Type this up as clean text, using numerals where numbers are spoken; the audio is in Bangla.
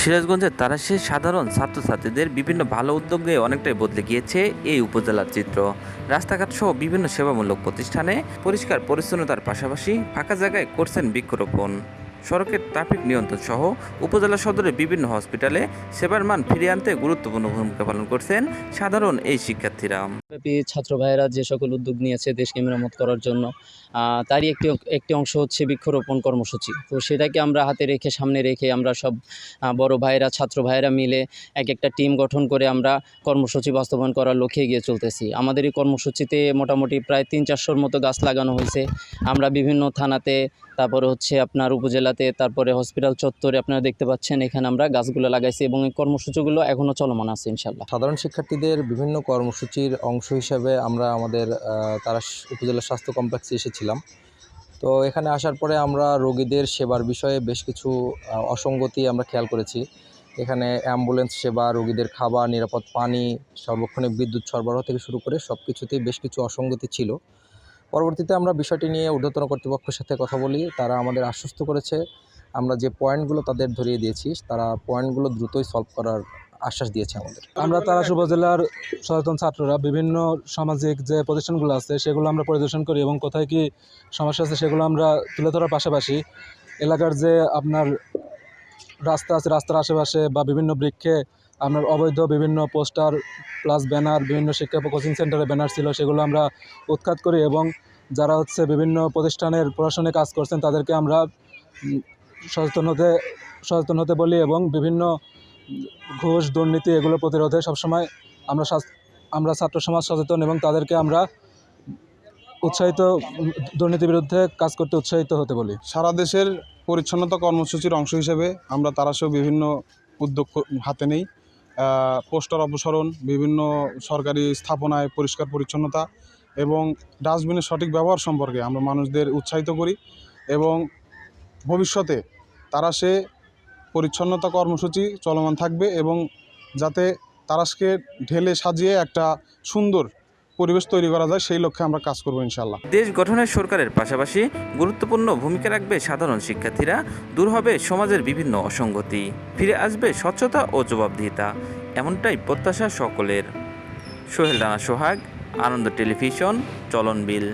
সিরাজগঞ্জের তারাশের সাধারণ ছাত্রছাত্রীদের বিভিন্ন ভালো উদ্যোগ নিয়ে অনেকটাই বদলে গিয়েছে এই উপজেলার চিত্র। রাস্তাঘাট সহ বিভিন্ন সেবামূলক প্রতিষ্ঠানে পরিষ্কার পরিচ্ছন্নতার পাশাপাশি ফাঁকা জায়গায় করছেন বৃক্ষরোপণ। সড়কের ট্রাফিক নিয়ন্ত্রণ সহ উপজেলা সদরের বিভিন্ন হসপিটালে সেবার মান ফিরিয়ে আনতে গুরুত্বপূর্ণ ভূমিকা পালন করছেন সাধারণ এই শিক্ষার্থীরা। ছাত্র ভাইয়েরা যে সকল উদ্যোগ নিয়েছে দেশকে মেরামত করার জন্য, তারই একটি অংশ হচ্ছে বৃক্ষরোপণ কর্মসূচি। তো সেটাকে আমরা হাতে রেখে সামনে রেখে আমরা সব বড় ভাইয়েরা ছাত্র ভাইয়েরা মিলে একটা টিম গঠন করে আমরা কর্মসূচি বাস্তবায়ন করার লক্ষ্যে এগিয়ে চলতেছি। আমাদের এই কর্মসূচিতে মোটামুটি প্রায় 300-400 মতো গাছ লাগানো হয়েছে। আমরা বিভিন্ন থানাতে, তারপরে হচ্ছে আপনার উপজেলাতে, তারপরে হসপিটাল চত্বরে আপনারা দেখতে পাচ্ছেন এখানে আমরা গাছগুলো লাগাইছি এবং এই কর্মসূচিগুলো এখনও চলমান আছে ইনশাল্লাহ। সাধারণ শিক্ষার্থীদের বিভিন্ন কর্মসূচির অংশ হিসাবে আমরা আমাদের তারাশ উপজেলা স্বাস্থ্য কমপ্লেক্সে এসেছিলাম। তো এখানে আসার পরে আমরা রোগীদের সেবার বিষয়ে বেশ কিছু অসঙ্গতি আমরা খেয়াল করেছি। এখানে অ্যাম্বুলেন্স সেবা, রোগীদের খাবার, নিরাপদ পানি, সার্বক্ষণিক বিদ্যুৎ সরবরাহ থেকে শুরু করে সব কিছুতেই বেশ কিছু অসঙ্গতি ছিল। পরবর্তীতে আমরা বিষয়টি নিয়ে ঊর্ধ্বতন কর্তৃপক্ষের সাথে কথা বলি। তারা আমাদের আশ্বস্ত করেছে, আমরা যে পয়েন্টগুলো তাদের ধরিয়ে দিয়েছি তারা পয়েন্টগুলো দ্রুতই সলভ করার আশ্বাস দিয়েছে আমাদের। আমরা তারাশ উপজেলার সচেতন ছাত্ররা বিভিন্ন সামাজিক যে প্রতিষ্ঠানগুলো আছে সেগুলো আমরা পরিদর্শন করি এবং কোথায় কি সমস্যা আছে সেগুলো আমরা তুলে ধরার পাশাপাশি এলাকার যে আপনার রাস্তা আছে, রাস্তার আশেপাশে বা বিভিন্ন বৃক্ষে আপনার অবৈধ বিভিন্ন পোস্টার প্লাস ব্যানার, বিভিন্ন শিক্ষা কোচিং সেন্টারে ব্যানার ছিল সেগুলো আমরা উৎখাত করি এবং যারা হচ্ছে বিভিন্ন প্রতিষ্ঠানের প্রশাসনে কাজ করছেন তাদেরকে আমরা সচেতন হতে বলি এবং বিভিন্ন ঘুষ দুর্নীতি এগুলো প্রতিরোধে সবসময় আমরা ছাত্র সমাজ সচেতন এবং তাদেরকে আমরা দুর্নীতির বিরুদ্ধে কাজ করতে উৎসাহিত হতে বলি। সারা দেশের পরিচ্ছন্নতা কর্মসূচির অংশ হিসেবে আমরা তারাশেও বিভিন্ন উদ্যোগ হাতে নেই। পোস্টার অপসারণ, বিভিন্ন সরকারি স্থাপনায় পরিষ্কার পরিচ্ছন্নতা এবং ডাস্টবিনের সঠিক ব্যবহার সম্পর্কে আমরা মানুষদের উৎসাহিত করি এবং ভবিষ্যতে তারাশে পরিচ্ছন্নতা কর্মসূচি চলমান থাকবে এবং যাতে তারাশকে ঢেলে সাজিয়ে একটা সুন্দর পরিবেশ তৈরি করা যায় সেই লক্ষ্যে আমরা কাজ করব ইনশাআল্লাহ। দেশ গঠনের সরকারের পাশাপাশি গুরুত্বপূর্ণ ভূমিকা রাখবে সাধারণ শিক্ষার্থীরা। দূর হবে সমাজের বিভিন্ন অসঙ্গতি, ফিরে আসবে স্বচ্ছতা ও জবাবদিহিতা, এমনটাই প্রত্যাশা সকলের। সোহেল রানা সোহাগ, আনন্দ টেলিভিশন, চলন বিল।